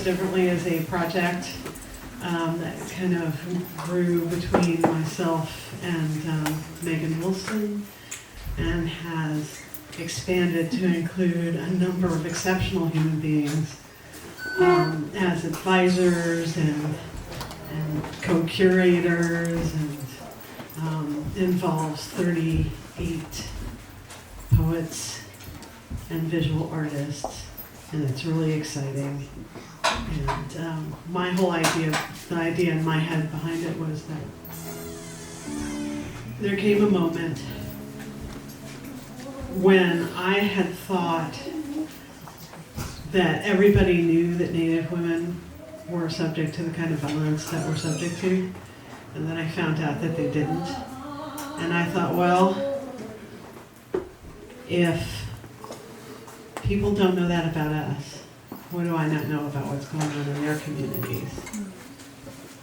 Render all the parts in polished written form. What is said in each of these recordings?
Differently is a project that kind of grew between myself and Megan Wilson and has expanded to include a number of exceptional human beings as advisors and co-curators, and involves 38 poets and visual artists, and it's really exciting. And my whole idea, the idea in my head behind it was that there came a moment when I had thought that everybody knew that Native women were subject to the kind of violence that we're subject to, and then I found out that they didn't. And I thought, well, if people don't know that about us, what do I not know about what's going on in their communities?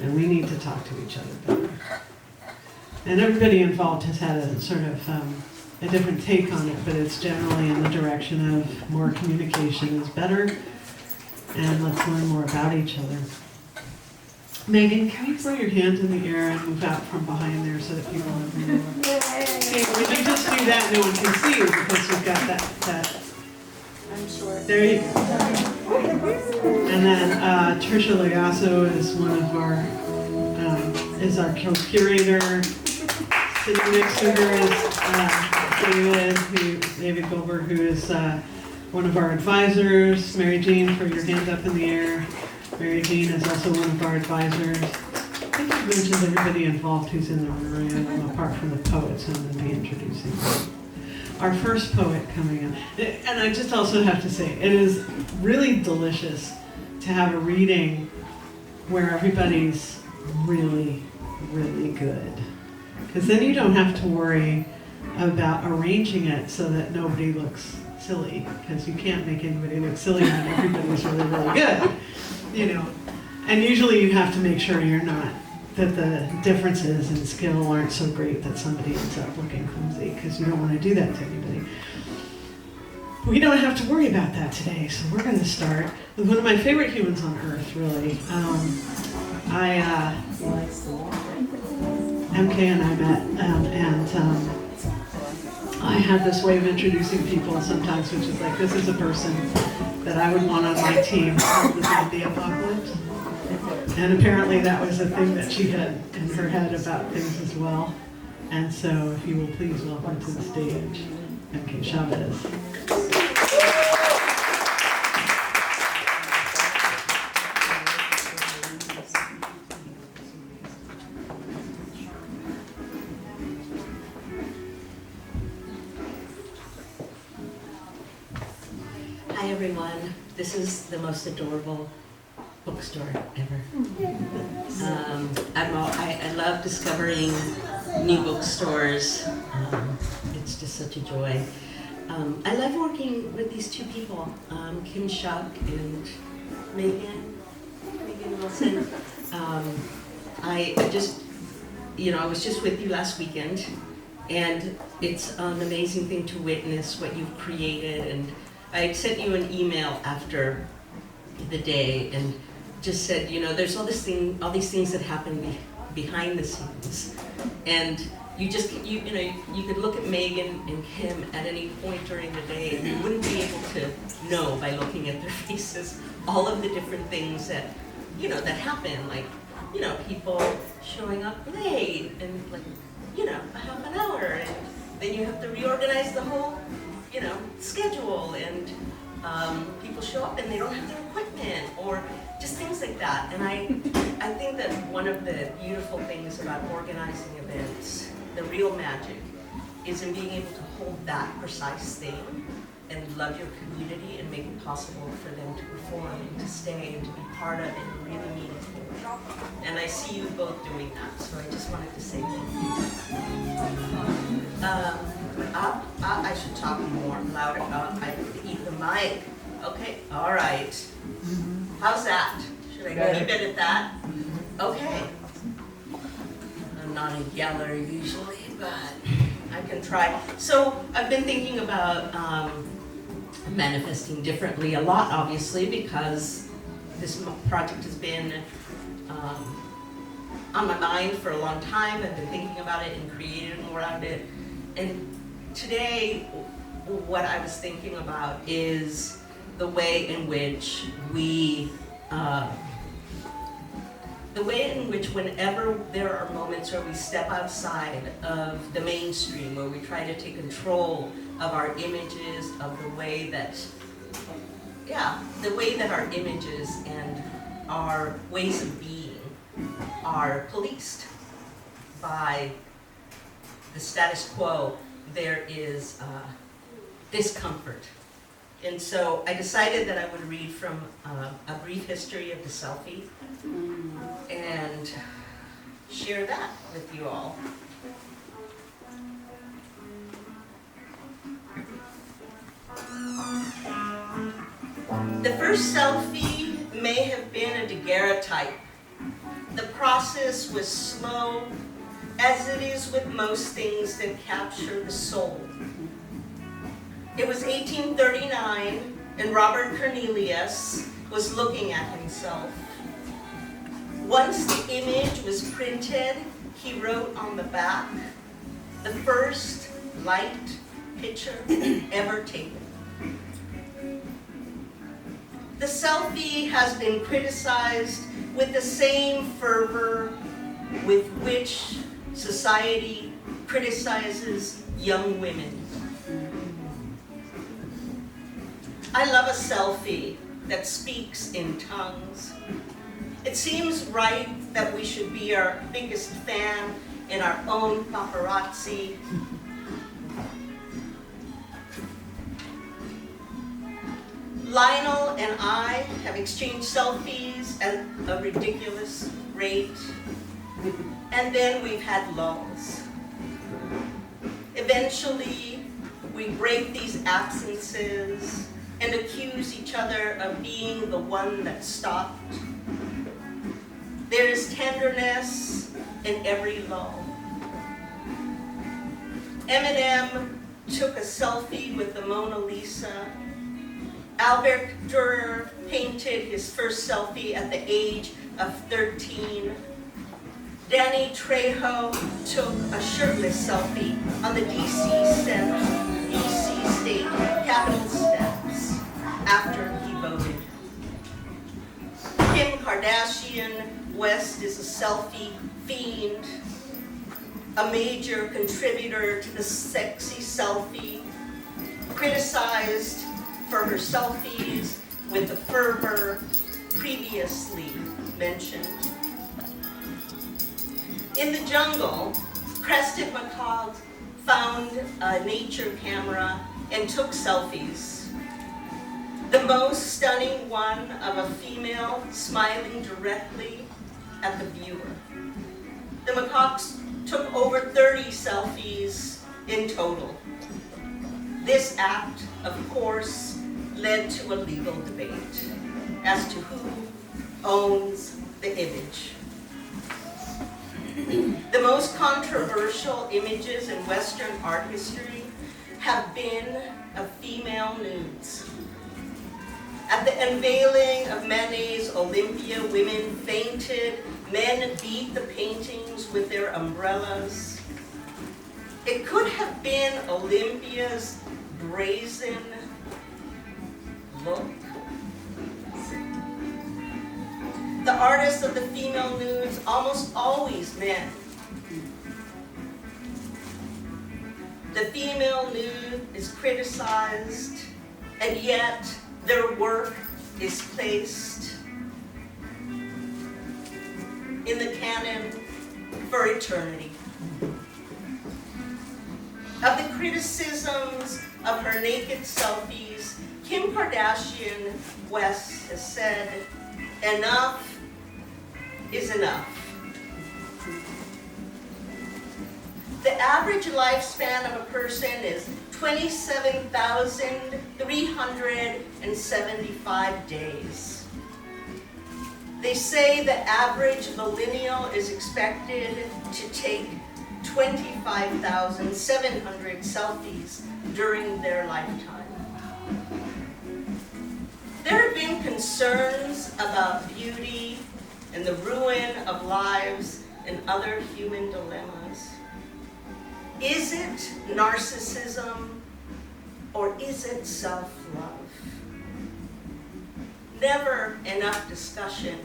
And we need to talk to each other better. And everybody involved has had a sort of a different take on it, but it's generally in the direction of more communication is better, and let's learn more about each other. Megan, can you throw your hands in the air and move out from behind there so that people have more? See, when you just do that, no one can see you because you've got that. I'm short. There you go. And then Trisha Lagaso is one of our, is our curator. Sitting next to her is David Goldberg, who is one of our advisors. Mary Jean, throw your hand up in the air. Mary Jean is also one of our advisors. I think I've mentioned everybody involved who's in the room, apart from the poets, I'm going to be introducing them. Our first poet coming in. And I just also have to say, it is really delicious to have a reading where everybody's really, really good. Because then you don't have to worry about arranging it so that nobody looks silly, because you can't make anybody look silly when everybody's really, really good, you know. And usually you have to make sure that the differences in skill aren't so great that somebody ends up looking clumsy, because you don't want to do that to anybody. We don't have to worry about that today, so we're going to start with one of my favorite humans on earth, really. MK and I met, and I had this way of introducing people sometimes, which is like, this is a person that I would want on my team for the zombie apocalypse. And apparently that was a thing that she had in her head about things as well. And so if you will please welcome to the stage, MK Chavez. Hi everyone, this is the most adorable bookstore ever. I love discovering new bookstores. It's just such a joy. I love working with these two people, Shuck and Megan Wilson. I was just with you last weekend, and it's an amazing thing to witness what you've created. And I sent you an email after the day and just said, there's all these things that happen behind the scenes, and you could look at Megan and Kim at any point during the day, and you wouldn't be able to know by looking at their faces all of the different things that that happen, like people showing up late and a half an hour, and then you have to reorganize the whole schedule, and people show up and they don't have their equipment, or just things like that. And I think that one of the beautiful things about organizing events, the real magic, is in being able to hold that precise thing and love your community and make it possible for them to perform and to stay and to be part of it and really meaningful. And I see you both doing that, so I just wanted to say thank you. I should talk more louder. I eat the mic. Okay, all right. How's that? Should I keep it at that? Okay. I'm not a yeller usually, but I can try. So I've been thinking about manifesting differently a lot, obviously, because this project has been on my mind for a long time. I've been thinking about it and creating around it. And today, what I was thinking about is the way in which whenever there are moments where we step outside of the mainstream, where we try to take control of our images, of the way that our images and our ways of being are policed by the status quo, there is discomfort. And so I decided that I would read from A Brief History of the Selfie and share that with you all. The first selfie may have been a daguerreotype. The process was slow, as it is with most things that capture the soul. It was 1839, and Robert Cornelius was looking at himself. Once the image was printed, he wrote on the back, "The first light picture ever taken." The selfie has been criticized with the same fervor with which society criticizes young women. I love a selfie that speaks in tongues. It seems right that we should be our biggest fan in our own paparazzi. Lionel and I have exchanged selfies at a ridiculous rate, and then we've had lulls. Eventually, we break these absences and accuse each other of being the one that stopped. There is tenderness in every lull. Eminem took a selfie with the Mona Lisa. Albert Dürer painted his first selfie at the age of 13. Danny Trejo took a shirtless selfie on the DC State Capitol steps after he voted. Kim Kardashian West is a selfie fiend, a major contributor to the sexy selfie, criticized for her selfies with the fervor previously mentioned. In the jungle, Crested Macaque found a nature camera and took selfies. The most stunning one of a female smiling directly at the viewer. The macaques took over 30 selfies in total. This act, of course, led to a legal debate as to who owns the image. The most controversial images in Western art history have been of female nudes. At the unveiling of Manet's Olympia, women fainted, men beat the paintings with their umbrellas. It could have been Olympia's brazen look. The artists of the female nudes almost always men. The female nude is criticized, and yet their work is placed in the canon for eternity. Of the criticisms of her naked selfies, Kim Kardashian West has said, "Enough is enough." The average lifespan of a person is 27,375 days. They say the average millennial is expected to take 25,700 selfies during their lifetime. There have been concerns about beauty and the ruin of lives and other human dilemmas. Is it narcissism or is it self-love? Never enough discussion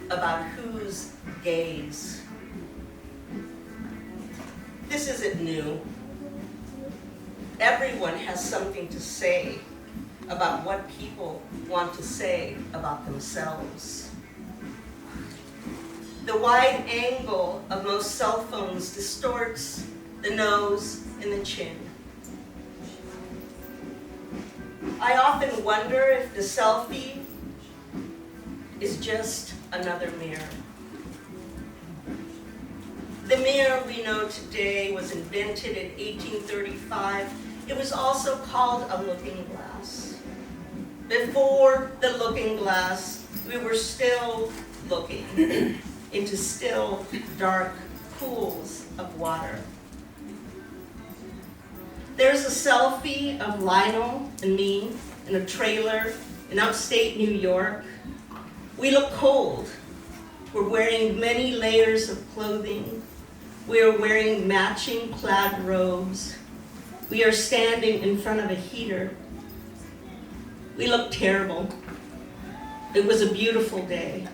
about whose gaze. This isn't new. Everyone has something to say about what people want to say about themselves. The wide angle of most cell phones distorts the nose and the chin. I often wonder if the selfie is just another mirror. The mirror we know today was invented in 1835. It was also called a looking glass. Before the looking glass, we were still looking into still, dark pools of water. There's a selfie of Lionel and me in a trailer in upstate New York. We look cold. We're wearing many layers of clothing. We are wearing matching plaid robes. We are standing in front of a heater. We look terrible. It was a beautiful day.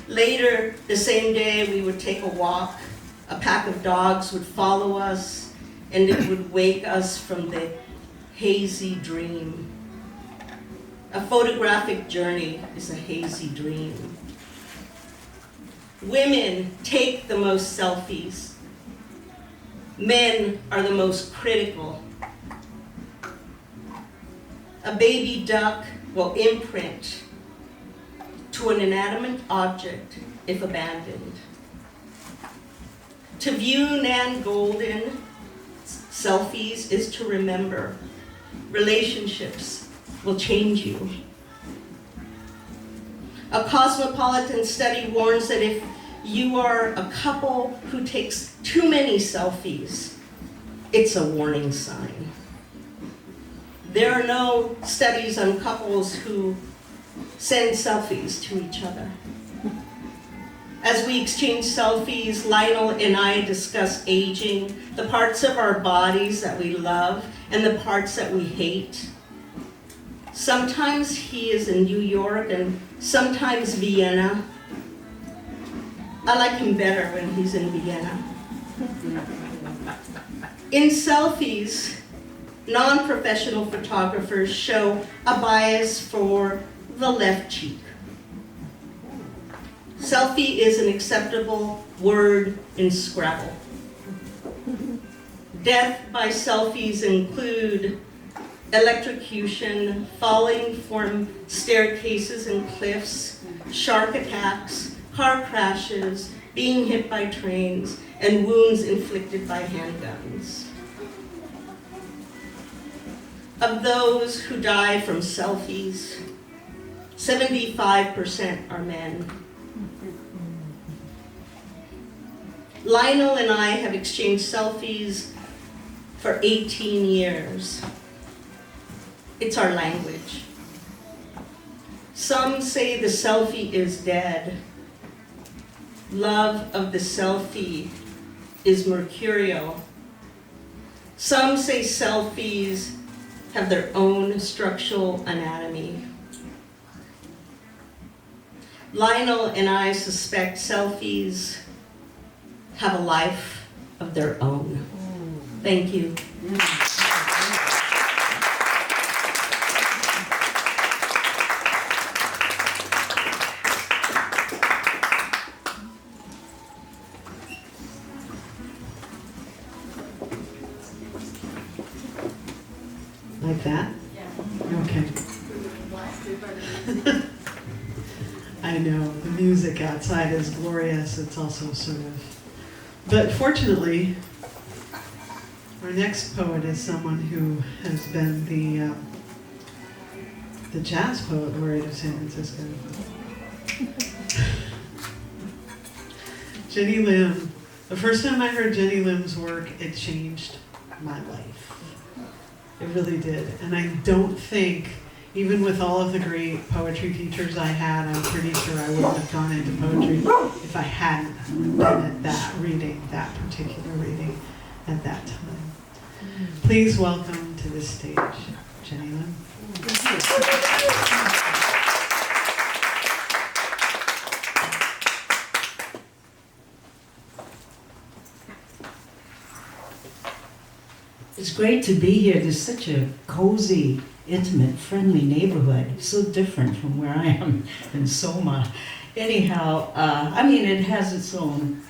Later, the same day, we would take a walk. A pack of dogs would follow us, and it would wake us from the hazy dream. A photographic journey is a hazy dream. Women take the most selfies. Men are the most critical. A baby duck will imprint to an inanimate object if abandoned. To view Nan Golden's selfies is to remember relationships will change you. A cosmopolitan study warns that if you are a couple who takes too many selfies, it's a warning sign. There are no studies on couples who send selfies to each other. As we exchange selfies, Lionel and I discuss aging, the parts of our bodies that we love and the parts that we hate. Sometimes he is in New York and sometimes Vienna. I like him better when he's in Vienna. In selfies, non-professional photographers show a bias for the left cheek. Selfie is an acceptable word in Scrabble. Death by selfies include electrocution, falling from staircases and cliffs, shark attacks, car crashes, being hit by trains, and wounds inflicted by handguns. Of those who die from selfies, 75% are men. Lionel and I have exchanged selfies for 18 years. It's our language. Some say the selfie is dead. Love of the selfie is mercurial. Some say selfies have their own structural anatomy. Lionel and I suspect selfies have a life of their own. Thank you. Like that? Yeah. Okay. I know, the music outside is glorious. It's also sort of... But fortunately, our next poet is someone who has been the jazz poet laureate of San Francisco. Genny Lim. The first time I heard Genny Lim's work, it changed my life. It really did. And I don't think even with all of the great poetry teachers I had, I'm pretty sure I wouldn't have gone into poetry if I hadn't been at that reading, that particular reading at that time. Please welcome to the stage, Genny Lim. It's great to be here. There's such a cozy, intimate, friendly neighborhood. It's so different from where I am in Soma. Anyhow, I mean, it has its own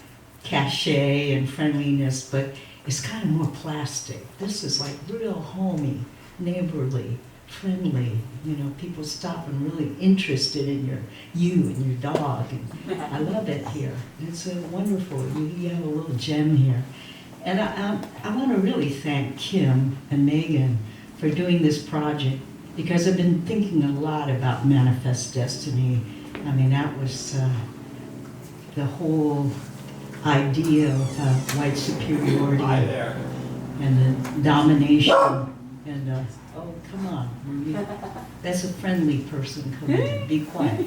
cachet and friendliness, but it's kind of more plastic. This is like real homey, neighborly, friendly. You know, people stop and really interested in you and your dog. And I love it here. It's a wonderful. You have a little gem here. And I want to really thank Kim and Megan for doing this project, because I've been thinking a lot about manifest destiny. I mean, that was the whole idea of white superiority and the domination. And oh, come on, that's a friendly person. Come in, be quiet.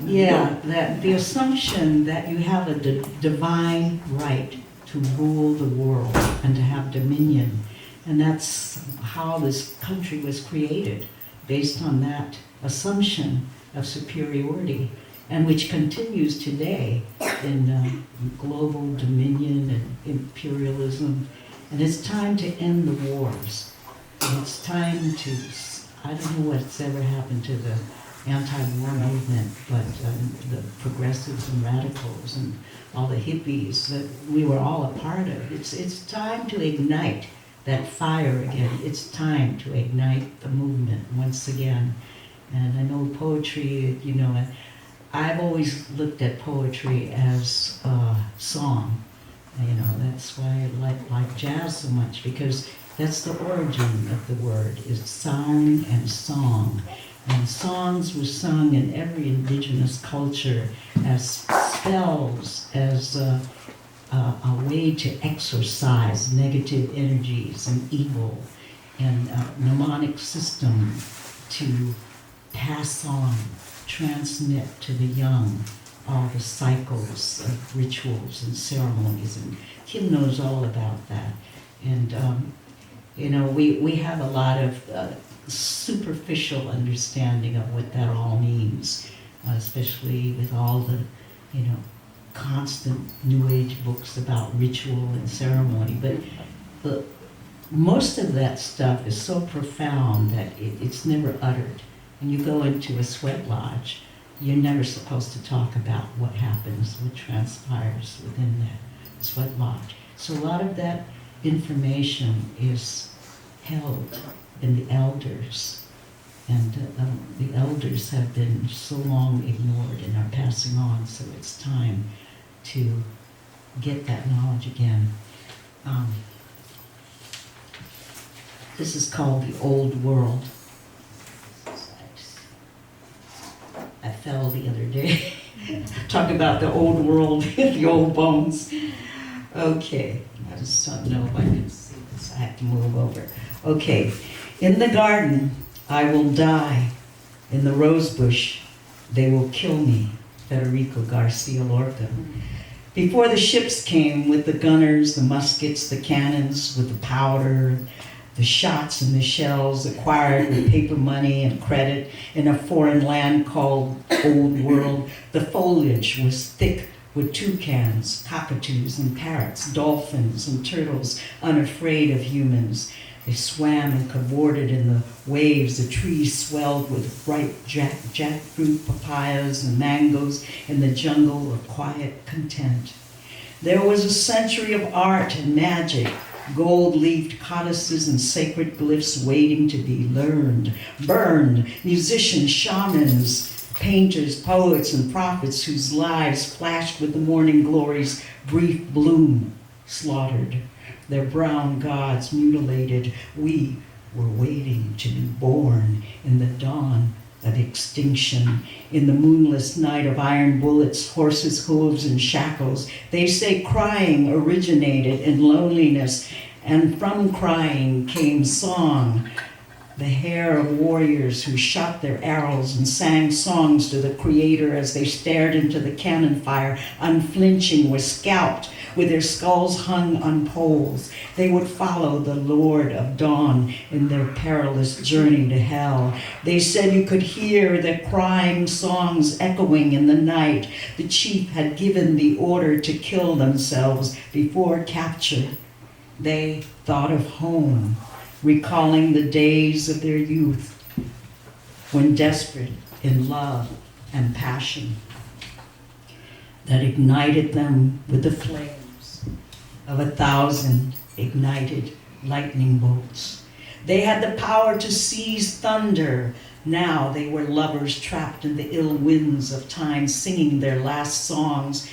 Yeah, that the assumption that you have a divine right to rule the world and to have dominion. And that's how this country was created, based on that assumption of superiority, and which continues today in global dominion and imperialism. And it's time to end the wars. And it's time to, I don't know what's ever happened to the anti-war movement, but the progressives and radicals and all the hippies that we were all a part of. It's time to ignite that fire again. It's time to ignite the movement once again. And I know poetry, you know, I've always looked at poetry as song. You know, that's why I like jazz so much, because that's the origin of the word, is sound and song. And songs were sung in every indigenous culture as spells, as a way to exorcise negative energies and evil, and a mnemonic system to pass on, transmit to the young all the cycles of rituals and ceremonies. And Kim knows all about that. And, you know, we have a lot of superficial understanding of what that all means, especially with all the, you know, constant New Age books about ritual and ceremony. But most of that stuff is so profound that it's never uttered. When you go into a sweat lodge, you're never supposed to talk about what happens, what transpires within that sweat lodge. So a lot of that information is held in the elders, and the elders have been so long ignored and are passing on, so it's time to get that knowledge again. This is called the Old World. I fell the other day. Talk about the old world, the old bones. Okay, I just don't know if I can see this. I have to move over. Okay, in the garden I will die. In the rose bush they will kill me. Federico Garcia Lorca. Before the ships came with the gunners, the muskets, the cannons, with the powder, the shots and the shells acquired with paper money and credit in a foreign land called Old World, the foliage was thick with toucans, cockatoos and parrots, dolphins and turtles, unafraid of humans. They swam and cavorted in the waves. The trees swelled with ripe jackfruit, papayas, and mangoes in the jungle of quiet content. There was a century of art and magic, gold-leafed codices and sacred glyphs waiting to be learned, burned, musicians, shamans, painters, poets, and prophets whose lives flashed with the morning glory's brief bloom, slaughtered. Their brown gods mutilated. We were waiting to be born in the dawn of extinction. In the moonless night of iron bullets, horses' hooves, and shackles, they say crying originated in loneliness, and from crying came song. the hair of warriors who shot their arrows and sang songs to the Creator as they stared into the cannon fire, unflinching, were scalped with their skulls hung on poles. They would follow the Lord of Dawn in their perilous journey to hell. They said you could hear their crying songs echoing in the night. The chief had given the order to kill themselves before capture. They thought of home, recalling the days of their youth when desperate in love and passion that ignited them with the flames of 1,000 ignited lightning bolts. They had the power to seize thunder. Now they were lovers trapped in the ill winds of time, singing their last songs,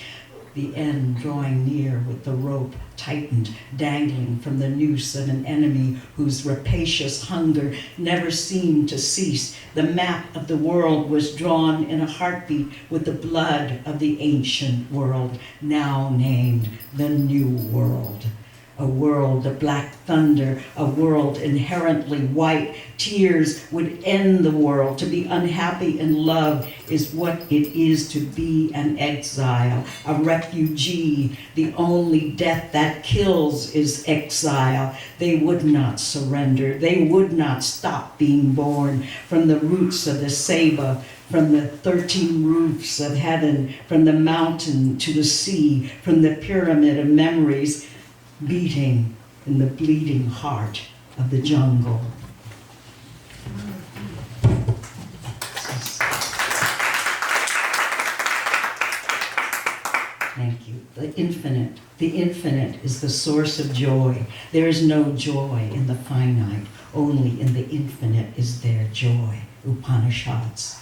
the end drawing near with the rope tightened, dangling from the noose of an enemy whose rapacious hunger never seemed to cease. The map of the world was drawn in a heartbeat with the blood of the ancient world, now named the New World. A world of black thunder, a world inherently white. Tears would end the world. To be unhappy in love is what it is to be an exile, a refugee. The only death that kills is exile. They would not surrender. They would not stop being born from the roots of the Saba, from the 13 roofs of heaven, from the mountain to the sea, from the pyramid of memories, beating in the bleeding heart of the jungle. Thank you. The infinite is the source of joy. There is no joy in the finite. Only in the infinite is there joy. Upanishads.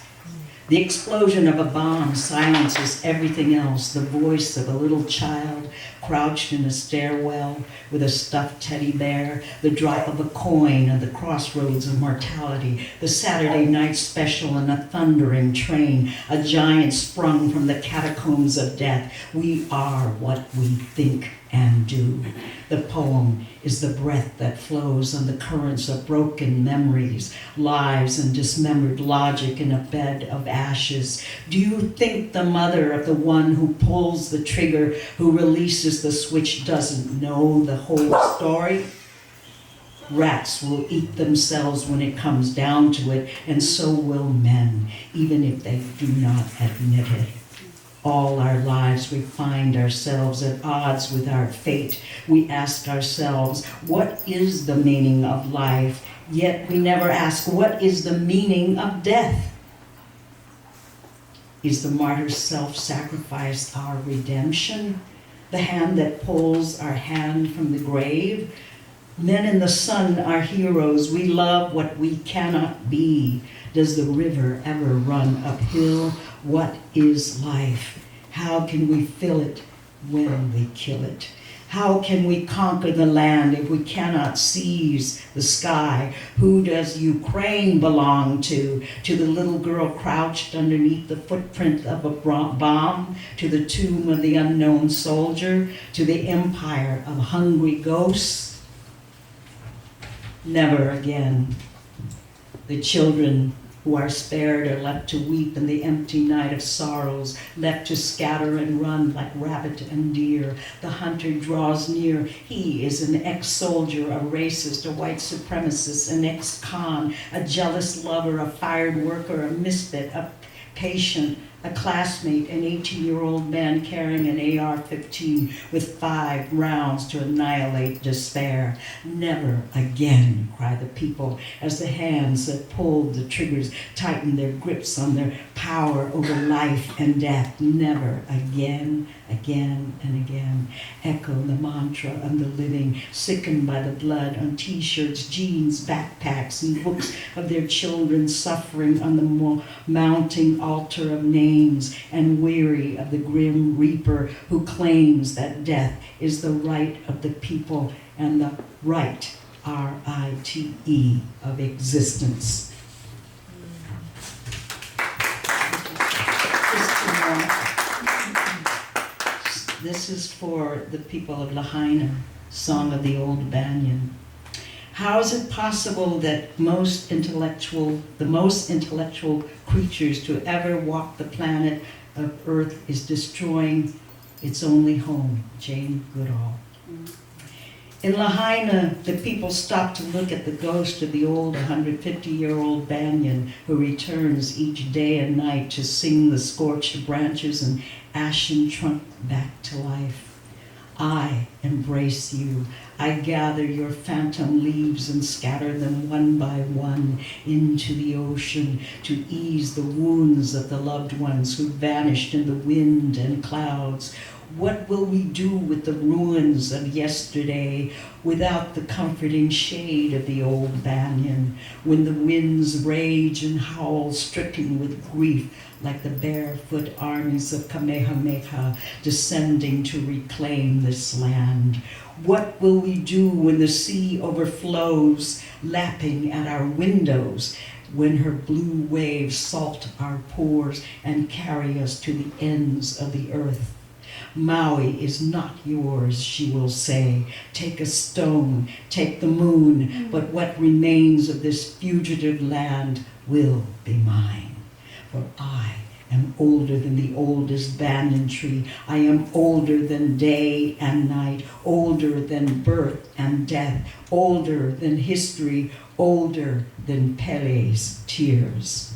The explosion of a bomb silences everything else. The voice of a little child crouched in a stairwell with a stuffed teddy bear, the drop of a coin at the crossroads of mortality, the Saturday night special in a thundering train, a giant sprung from the catacombs of death. We are what we think and do. The poem is the breath that flows on the currents of broken memories, lives and dismembered logic in a bed of ashes. Do you think the mother of the one who pulls the trigger, who releases the switch, doesn't know the whole story? Rats will eat themselves when it comes down to it, and so will men, even if they do not admit it. All our lives we find ourselves at odds with our fate. We ask ourselves, what is the meaning of life? Yet we never ask, what is the meaning of death? Is the martyr's self-sacrifice our redemption? The hand that pulls our hand from the grave? Men in the sun are heroes. We love what we cannot be. Does the river ever run uphill? What is life? How can we fill it when we kill it? How can we conquer the land if we cannot seize the sky? Who does Ukraine belong to? To the little girl crouched underneath the footprint of a bomb? To the tomb of the unknown soldier? To the empire of hungry ghosts? Never again. The children who are spared are left to weep in the empty night of sorrows, left to scatter and run like rabbit and deer. The hunter draws near. He is an ex-soldier, a racist, a white supremacist, an ex-con, a jealous lover, a fired worker, a misfit, a patient, a classmate, an 18-year-old man carrying an AR-15 with 5 rounds to annihilate despair. Never again, cry the people, as the hands that pulled the triggers tighten their grips on their power over life and death. Never again, again and again. Echo the mantra of the living, sickened by the blood on t-shirts, jeans, backpacks, and books of their children suffering on the mounting altar of names, and weary of the grim reaper who claims that death is the right of the people and the right, R-I-T-E, of existence. This is for the people of Lahaina, Song of the Old Banyan. How is it possible that the most intellectual creatures to ever walk the planet of Earth is destroying its only home? Jane Goodall. In Lahaina, the people stop to look at the ghost of the old 150-year-old banyan who returns each day and night to sing the scorched branches and ashen trunk back to life. I embrace you. I gather your phantom leaves and scatter them one by one into the ocean to ease the wounds of the loved ones who vanished in the wind and clouds. What will we do with the ruins of yesterday without the comforting shade of the old banyan, when the winds rage and howl, stricken with grief like the barefoot armies of Kamehameha descending to reclaim this land? What will we do when the sea overflows, lapping at our windows, when her blue waves salt our pores and carry us to the ends of the earth? Maui is not yours, she will say. Take a stone, take the moon, but what remains of this fugitive land will be mine. For I am older than the oldest banyan tree. I am older than day and night, older than birth and death, older than history, older than Pele's tears.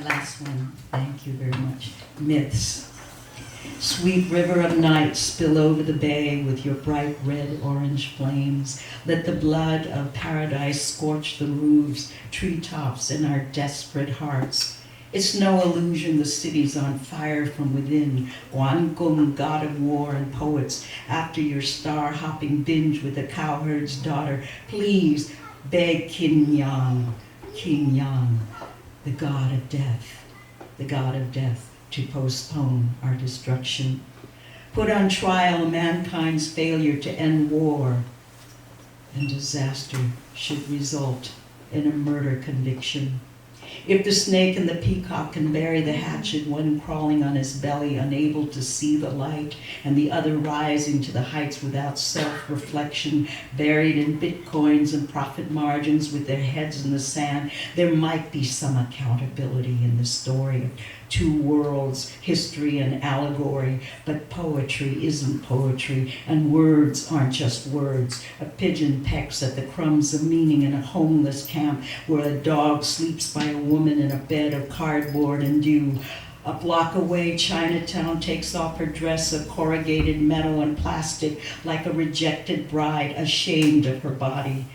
Last one, thank you very much. Myths. Sweet river of night, spill over the bay with your bright red-orange flames. Let the blood of paradise scorch the roofs, treetops, and our desperate hearts. It's no illusion the city's on fire from within. Wankum, god of war and poets, after your star-hopping binge with the cowherd's daughter, please beg King Yang, the god of death, to postpone our destruction. Put on trial mankind's failure to end war, and disaster should result in a murder conviction. If the snake and the peacock can bury the hatchet, one crawling on his belly, unable to see the light, and the other rising to the heights without self-reflection, buried in bitcoins and profit margins with their heads in the sand, there might be some accountability in the story of two worlds, history and allegory. But poetry isn't poetry, and words aren't just words. A pigeon pecks at the crumbs of meaning in a homeless camp where a dog sleeps by a woman in a bed of cardboard and dew. A block away, Chinatown takes off her dress of corrugated metal and plastic like a rejected bride, ashamed of her body.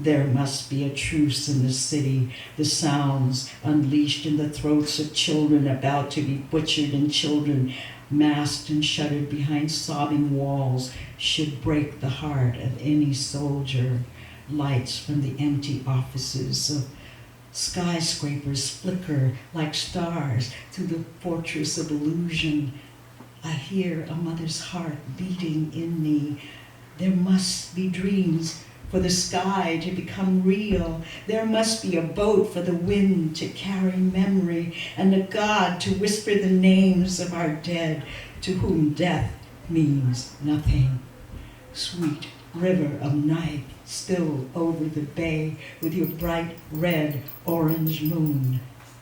There must be a truce in the city. The sounds unleashed in the throats of children about to be butchered, and children masked and shuttered behind sobbing walls should break the heart of any soldier. Lights from the empty offices of skyscrapers flicker like stars through the fortress of illusion. I hear a mother's heart beating in me. There must be dreams for the sky to become real. There must be a boat for the wind to carry memory, and a God to whisper the names of our dead, to whom death means nothing. Sweet river of night, still over the bay with your bright red orange moon.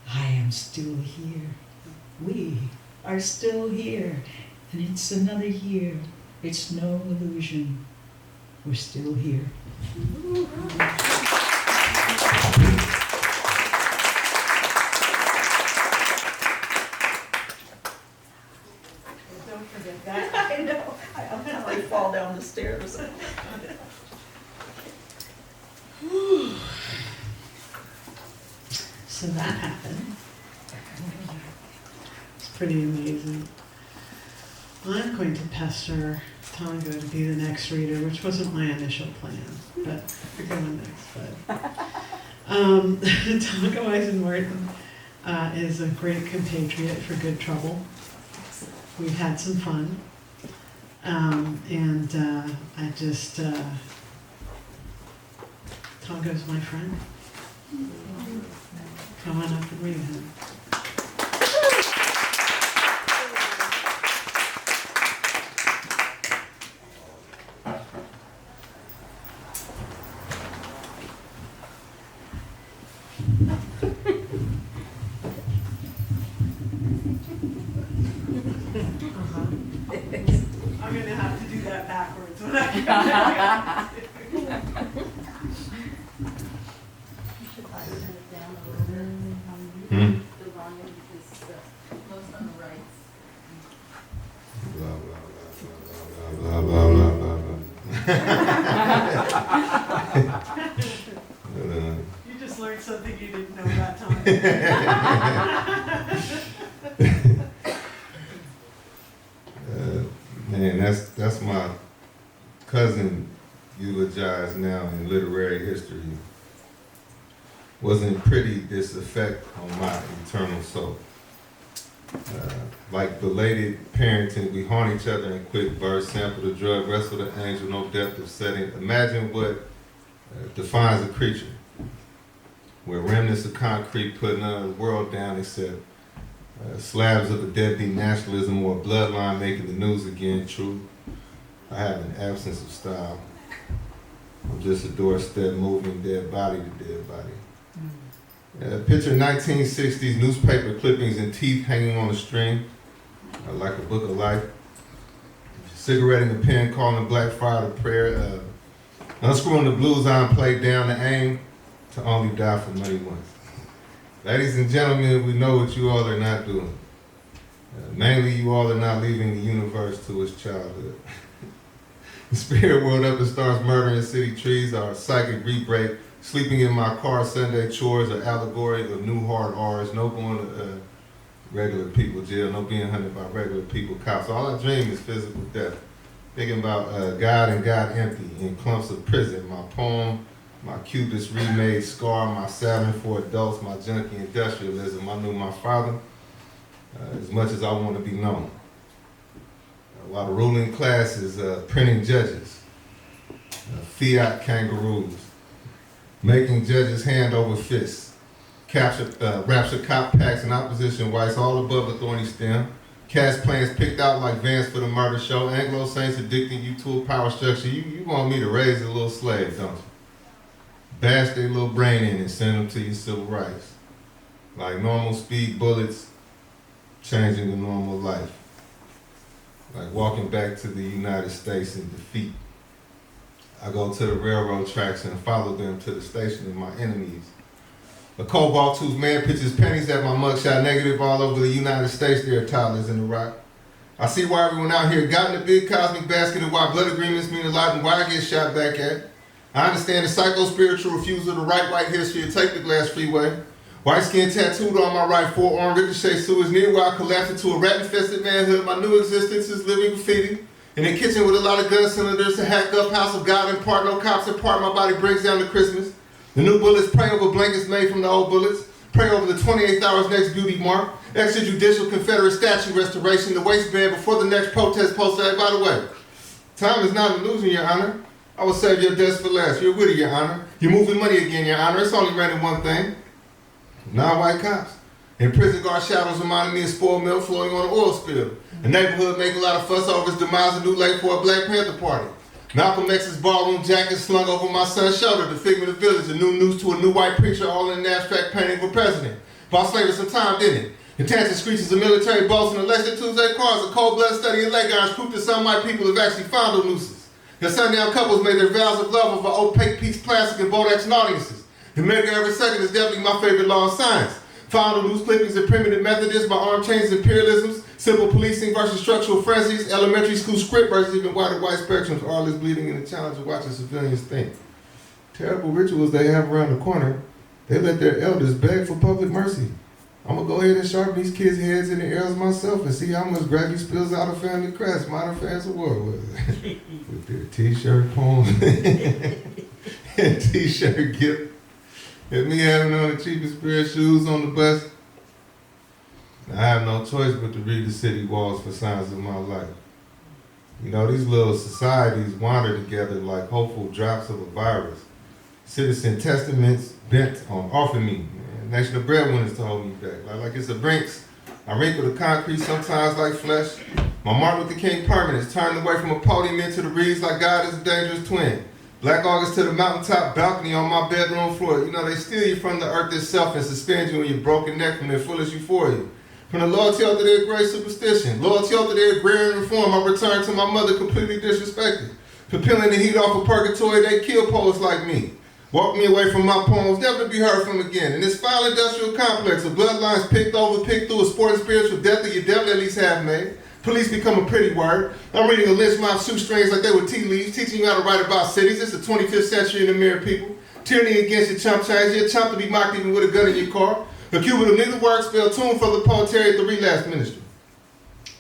I am still here. We are still here. And it's another year. It's no illusion. We're still here. Don't forget that. I know. I like fall down the stairs. So that happened. It's pretty amazing. I'm going to pester Tongo to be the next reader, which wasn't my initial plan, but we're going next. But Tongo Eisen-Martin is a great compatriot for good trouble. We've had some fun, and I just Tongo's my friend. Come on up and read him. Hmm? The volume is most on the right. Blah, blah, blah, blah, blah, blah, blah, blah. You just learned something you didn't know about Tongo. Man, that's my cousin eulogized now in literary history. Wasn't pretty, this effect on my eternal soul. Like belated parenting, we haunt each other in quick verse, sample the drug, wrestle the angel, no depth of setting. Imagine what defines a creature, where remnants of concrete put none of the world down except slabs of a deadbeat nationalism or a bloodline making the news again. True, I have an absence of style. I'm just a doorstep moving dead body to dead body. Picture 1960s newspaper clippings and teeth hanging on a string, like a book of life. Cigarette in the pen, calling Black Friday prayer. Unscrewing the blues on, play down the aim to only die for money once. Ladies and gentlemen, we know what you all are not doing. Mainly, you all are not leaving the universe to its childhood. The spirit world up and starts murdering city trees, our psychic re-break. Sleeping in my car, Sunday chores, an allegory of new hard R's, no going to regular people jail, no being hunted by regular people cops. All I dream is physical death. Thinking about God and God empty in clumps of prison. My poem, my cubist remade scar, my Saturn for adults, my junkie industrialism. I knew my father as much as I want to be known. While the ruling class is printing judges, fiat kangaroos, making judges hand over fist, rapture cop packs and opposition whites all above the thorny stem, cast plans picked out like Vance for the murder show, Anglo Saints addicting you to a power structure. You want me to raise a little slave, don't you? Bash their little brain in and send them to your civil rights. Like normal speed bullets, changing the normal life. Like walking back to the United States in defeat. I go to the railroad tracks and follow them to the station of my enemies. A cobalt whose man pitches pennies at my mugshot, negative all over the United States, there are toddlers in Iraq. I see why everyone out here got in the big cosmic basket and why blood agreements mean a lot and why I get shot back at. I understand the psycho-spiritual refusal to write white history and take the glass freeway. White skin tattooed on my right forearm, ricochet sewers near where I collapsed into a rat-infested manhood. My new existence is living graffiti. In a kitchen with a lot of gun cylinders, a hacked up house of God in part, no cops in part, my body breaks down to Christmas. The new bullets pray over blankets made from the old bullets, pray over the 28th hour's next beauty mark, extrajudicial Confederate statue restoration, the waistband before the next protest poster. Hey, by the way, time is not an illusion, Your Honor. I will save your deaths for last. You're witty, Your Honor. You're moving money again, Your Honor. It's only raining one thing. Non-white cops. In prison guard shadows reminding me of spoiled milk flowing on an oil spill. The neighborhood making a lot of fuss over his demise, a new late for a Black Panther party. Malcolm X's ballroom jacket slung over my son's shoulder, the figment of village, a new news to a new white preacher, all in an abstract painting of a president. Bought slavery some time, didn't it? Intensive screeches of military bolts and election Tuesday cars, a cold-blooded study in leg irons, proof that some white people have actually found a nooses. The sundown couples made their vows of love over opaque piece plastic and Bodex and audiences. The miracle every second is definitely my favorite law of science. Found loose clippings of primitive Methodists by arm chains and imperialisms, simple policing versus structural frenzies, elementary school script versus even wider white spectrums, all this bleeding in the challenge of watching civilians think. Terrible rituals they have around the corner, they let their elders beg for public mercy. I'm gonna go ahead and sharpen these kids' heads in the areas myself and see how much gravity spills out of family crest, modern fans of war with their t-shirt poems and t-shirt gift. And me having on the cheapest pair of shoes on the bus, I have no choice but to read the city walls for signs of my life. You know, these little societies wander together like hopeful drops of a virus. Citizen testaments bent on offer me. National breadwinners to hold me back. Like it's a Brinks. I wrinkle the concrete sometimes like flesh. My Martin Luther King permanence turned away from a podium into the reeds like God is a dangerous twin. Black August to the mountaintop balcony on my bedroom floor. You know, they steal you from the earth itself and suspend you in your broken neck from their foolish euphoria. From the loyalty to their great superstition, loyalty to their agrarian reform, I returned to my mother completely disrespected. For peeling the heat off of purgatory, they kill poets like me. Walked me away from my poems, never to be heard from again. In this foul industrial complex of bloodlines picked over, picked through, a sport and spiritual death that you definitely at least have made. Police become a pretty word. I'm reading a lynch mob shoestrings like they were tea leaves, teaching you how to write about cities. It's the 25th century in the mirror, people. Tyranny against your chump change. You're a chump to be mocked even with a gun in your car. A Cuban of neither work, spell tune for the poetry at the relapse ministry.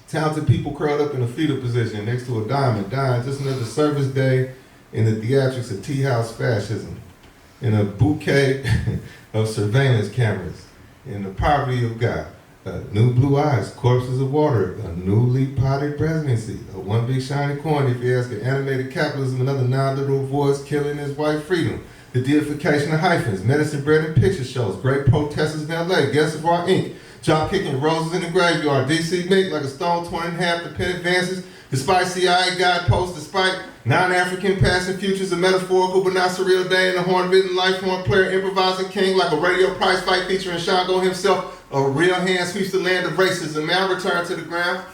Talented people curled up in a fetal position next to a diamond, dying just another service day in the theatrics of tea house fascism, in a bouquet of surveillance cameras, in the poverty of God. New blue eyes, corpses of water, a newly potted presidency, a one big shiny coin if you ask an animated capitalism, another non-literal voice killing his white freedom, the deification of hyphens, medicine bread and picture shows, great protesters in LA, guests of our ink, job kicking roses in the graveyard, DC Mick like a stone torn in half, the pen advances, despite CIA guideposts, despite non-African passing futures, a metaphorical but not surreal day in the horn-ridden life horn player, improvising king like a radio prize fight featuring Shango himself, a real hand sweeps the land of racism. May I return to the ground?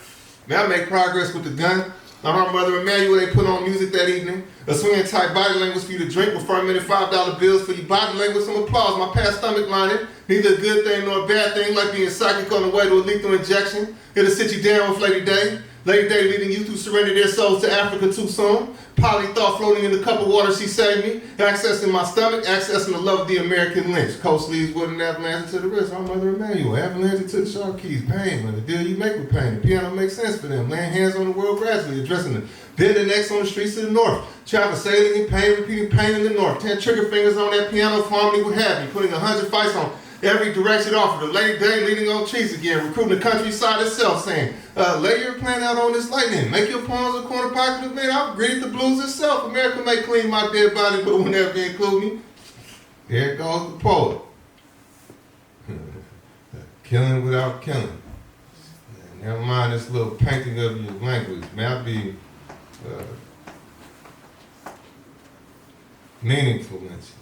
May I make progress with the gun? On our mother Emmanuel, they put on music that evening. A swinging tight body language for you to drink with fermented $5 bills for your body language. Some applause, my past stomach lining. Neither a good thing nor a bad thing, like being psychic on the way to a lethal injection. It'll sit you down with Lady Day. Lady Day leading you to surrender their souls to Africa too soon. Poly thought floating in the cup of water, she saved me. Accessing my stomach, accessing the love of the American lynch. Coast sleeves wooden avalanche to the wrist. Our mother Emmanuel, avalanche to the sharp keys. Pain, when the deal you make with pain. The piano makes sense for them. Laying hands on the world gradually, addressing the bending necks on the streets of the north. Chavez sailing in pain, repeating pain in the north. 10 trigger fingers on that piano, if harmony would have you. Putting 100 fights on every direction offered. The Lady Day leading on trees again, recruiting the countryside itself, saying, lay your plan out on this lightning. Make your poems a corner pocket of men. I've greeted the blues itself. America may clean my dead body, but will never include me. Here goes the poet. Killing without killing. Never mind this little painting of your language. May I be meaningful in it.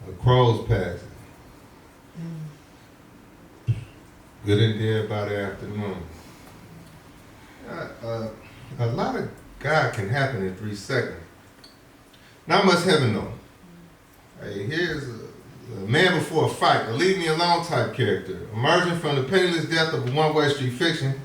A crow's passing. Good and dead by the afternoon. A lot of God can happen in 3 seconds. Not much heaven though. Hey, here's a man before a fight, a leave me alone type character, emerging from the penniless death of a one-way street fiction.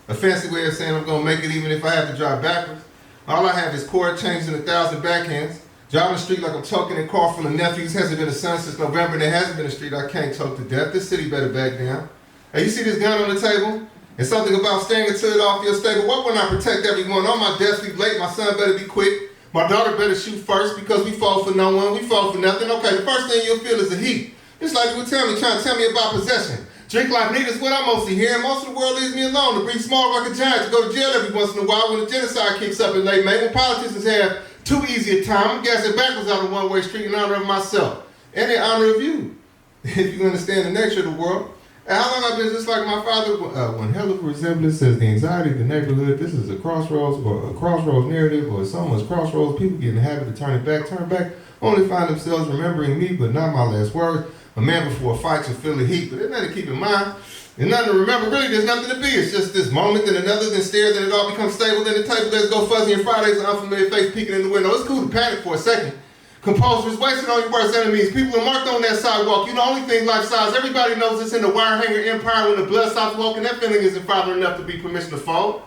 A fancy way of saying I'm gonna make it even if I have to drive backwards. All I have is chord changes and 1,000 backhands. Driving the street like I'm choking in a car full of nephews. Hasn't been a sun since November, and there hasn't been a street I can't choke to death. This city better back down. Hey, you see this gun on the table? And something about staying until it off your stable. Why wouldn't I protect everyone? On my death sleep late, my son better be quick. My daughter better shoot first because we fall for no one, we fall for nothing. Okay, the first thing you'll feel is the heat. It's like you were trying to tell me about possession. Drink like niggas, what I mostly hear. Most of the world leaves me alone to breathe small like a giant, to go to jail every once in a while when the genocide kicks up in late May, when politicians have too easy a time. I'm gassing backwards out of one-way street in honor of myself and in honor of you, if you understand the nature of the world. And how long I've been just like my father, when hell of a resemblance says the anxiety of the neighborhood, this is a crossroads or a crossroads narrative or someone's crossroads, people get in the habit of turn back, only find themselves remembering me, but not my last words. A man before a fight should feel the heat, but there's nothing to keep in mind. There's nothing to remember, really, there's nothing to be. It's just this moment, then another, then stare, then it all becomes stable, then the table lets go fuzzy, and Friday's an unfamiliar face peeking in the window. It's cool to panic for a second. Composers wasted on your worst enemies. People are marked on that sidewalk. You the only thing life size. Everybody knows it's in the wire hanger empire when the blood stops walking. That feeling isn't father enough to be permission to fold.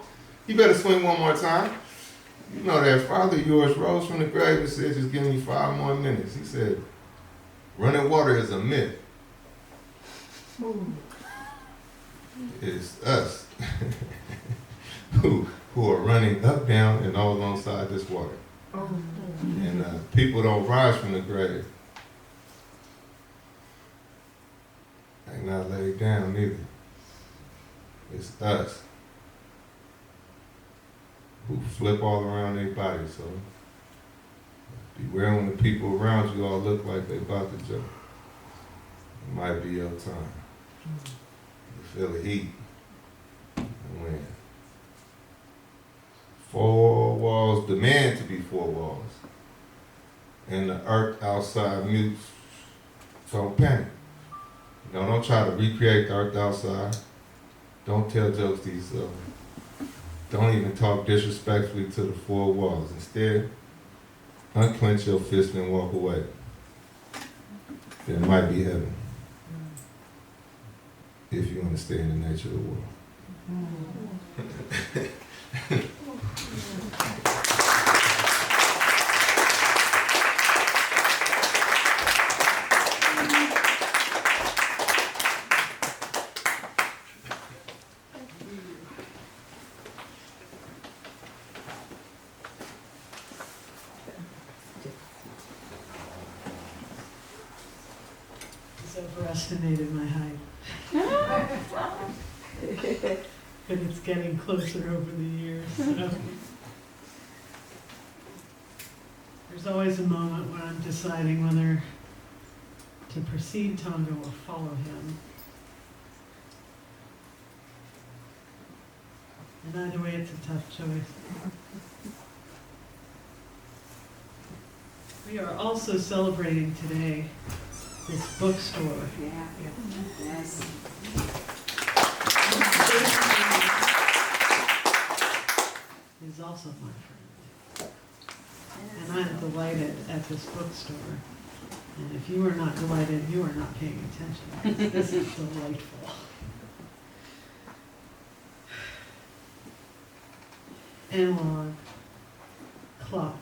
You better swing one more time. You know that father of yours rose from the grave and said, just give me 5 more minutes. He said, running water is a myth. It's us who are running up, down, and all alongside this water. And people don't rise from the grave. They not laid down either. It's us who flip all around their body. So beware when the people around you all look like they about to jump. It might be your time. You feel the heat. And when 4 walls demand to be 4 walls, and the earth outside mutes, don't panic. Don't try to recreate the earth outside. Don't tell jokes to yourself. Don't even talk disrespectfully to the 4 walls. Instead, unclench your fist and walk away. Then it might be heaven. If you understand the nature of the world. He's overestimated my height. But it's getting closer over the years. So. There's always a moment when I'm deciding whether to precede Tongo or follow him. And either way, it's a tough choice. We are also celebrating today this bookstore. Yes. Is also my friend. And I'm delighted at this bookstore. And if you are not delighted, you are not paying attention. This is delightful. Analog, clock.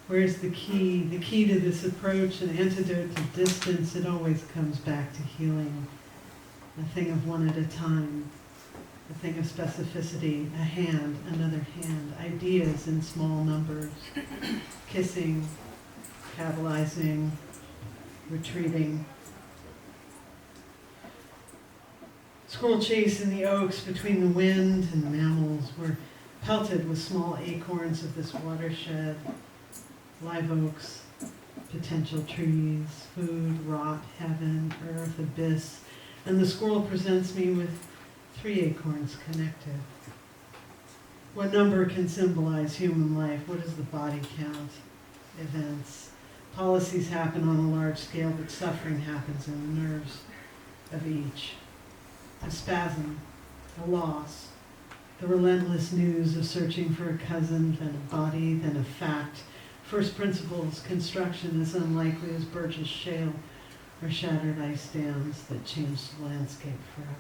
Where's the key? The key to this approach, an antidote to distance, it always comes back to healing. A thing of one at a time. A thing of specificity, a hand, another hand, ideas in small numbers, kissing, catalyzing, retreating. Squirrel chase in the oaks between the wind and mammals were pelted with small acorns of this watershed, live oaks, potential trees, food, rot, heaven, earth, abyss, and the squirrel presents me with 3 acorns connected. What number can symbolize human life? What is the body count? Events. Policies happen on a large scale, but suffering happens in the nerves of each. A spasm, a loss, the relentless news of searching for a cousin, then a body, then a fact. First principles, construction as unlikely as Burgess Shale or shattered ice dams that changed the landscape forever.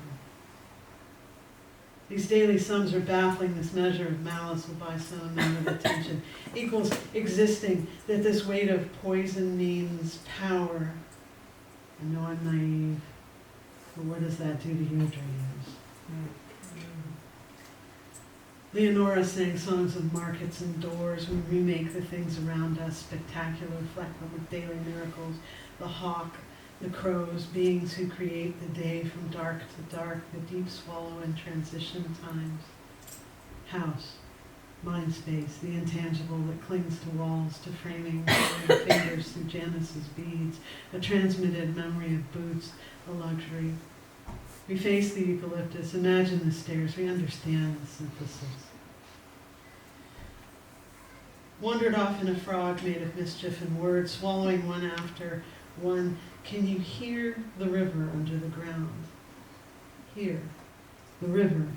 These daily sums are baffling. This measure of malice will buy some amount of attention. Equals existing, that this weight of poison means power. I know I'm naive, but what does that do to your dreams? Leonora sang songs of markets and doors. We remake the things around us, spectacular, flecked with daily miracles. The hawk, the crows, beings who create the day from dark to dark, the deep swallow in transition times. House, mind space, the intangible that clings to walls, to framing fingers through Janice's beads, a transmitted memory of boots, a luxury. We face the eucalyptus, imagine the stairs, we understand the synthesis. Wandered off in a frog made of mischief and words, swallowing one after one. Can you hear the river under the ground? Hear the river,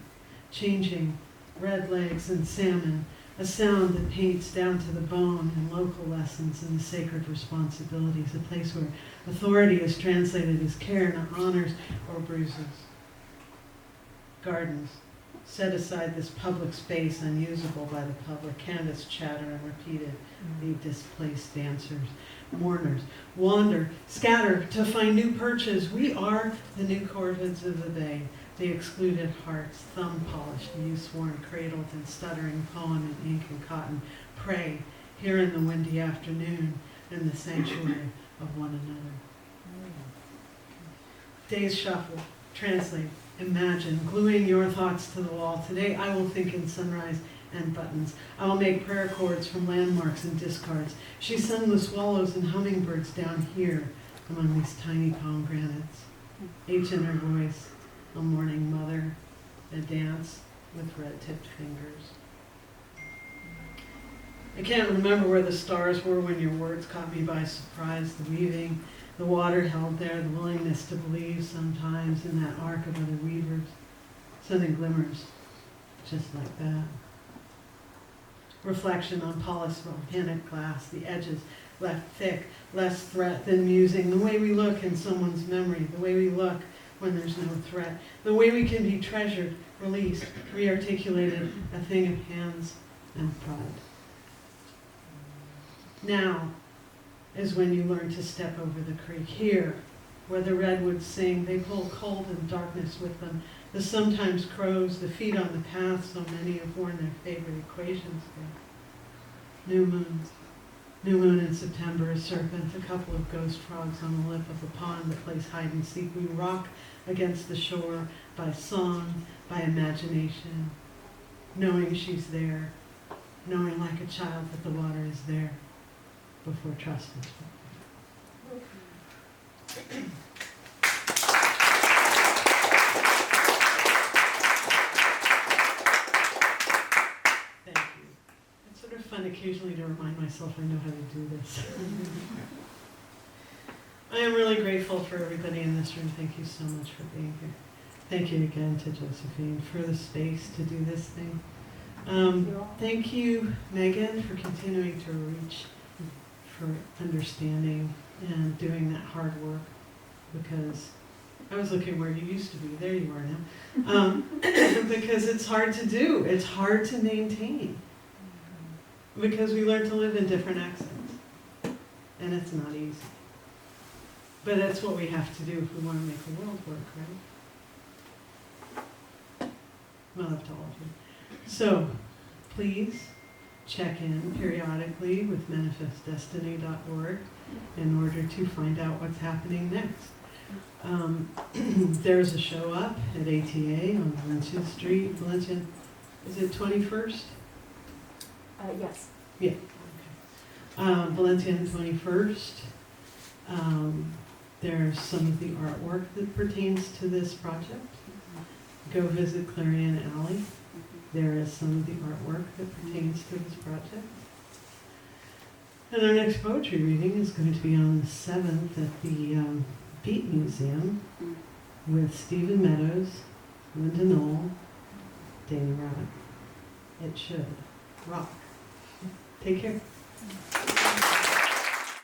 changing, red legs and salmon, a sound that paints down to the bone in local lessons and the sacred responsibilities, a place where authority is translated as care, not honors or bruises. Gardens, set aside this public space unusable by the public, canvas chatter and repeated, the displaced dancers. Mourners wander, scatter to find new perches. We are the new corvids of the bay, the excluded hearts, thumb polished, youth worn, cradled in stuttering poem in ink and cotton. Pray here in the windy afternoon in the sanctuary of one another. Days shuffle, translate, imagine, gluing your thoughts to the wall. Today I will think in sunrise and buttons. I will make prayer chords from landmarks and discards. She sung the swallows and hummingbirds down here among these tiny pomegranates. Each in her voice, a morning mother, a dance with red-tipped fingers. I can't remember where the stars were when your words caught me by surprise, the weaving, the water held there, the willingness to believe sometimes in that arc of other weavers. Something glimmers, just like that. reflection on polished volcanic glass, the edges left thick, less threat than musing, the way we look in someone's memory, the way we look when there's no threat, the way we can be treasured, released, rearticulated, a thing of hands and pride. Now is when you learn to step over the creek. Here, where the redwoods sing, they pull cold and darkness with them. The sometimes crows, the feet on the path, so many have worn their favorite equations there. New moons. New moon in September, a serpent, a couple of ghost frogs on the lip of a pond that plays hide and seek. We rock against the shore by song, by imagination, knowing she's there, knowing like a child that the water is there before trust is built. Thank you. It's sort of fun occasionally to remind myself I know how to do this. I am really grateful for everybody in this room. Thank you so much for being here. Thank you again to Josephine for the space to do this thing. Thank you, Megan, for continuing to reach for understanding and doing that hard work, because I was looking where you used to be. There you are now. Because it's hard to do. It's hard to maintain. Because we learn to live in different accents. And it's not easy. But that's what we have to do if we want to make the world work, right? Love to all of you. So, please check in periodically with manifestdestiny.org in order to find out what's happening next. There's a show up at ATA on Valencia Street. Valencia, is it 21st? Yes. Yeah. Okay. Valencia on 21st. There's some of the artwork that pertains to this project. Go visit Clarion Alley. There is some of the artwork that pertains to this project. And our next poetry reading is going to be on the 7th at the Beat Museum with Stephen Meadows, Linda Knoll, Dana Rabbit. It should rock. Take care.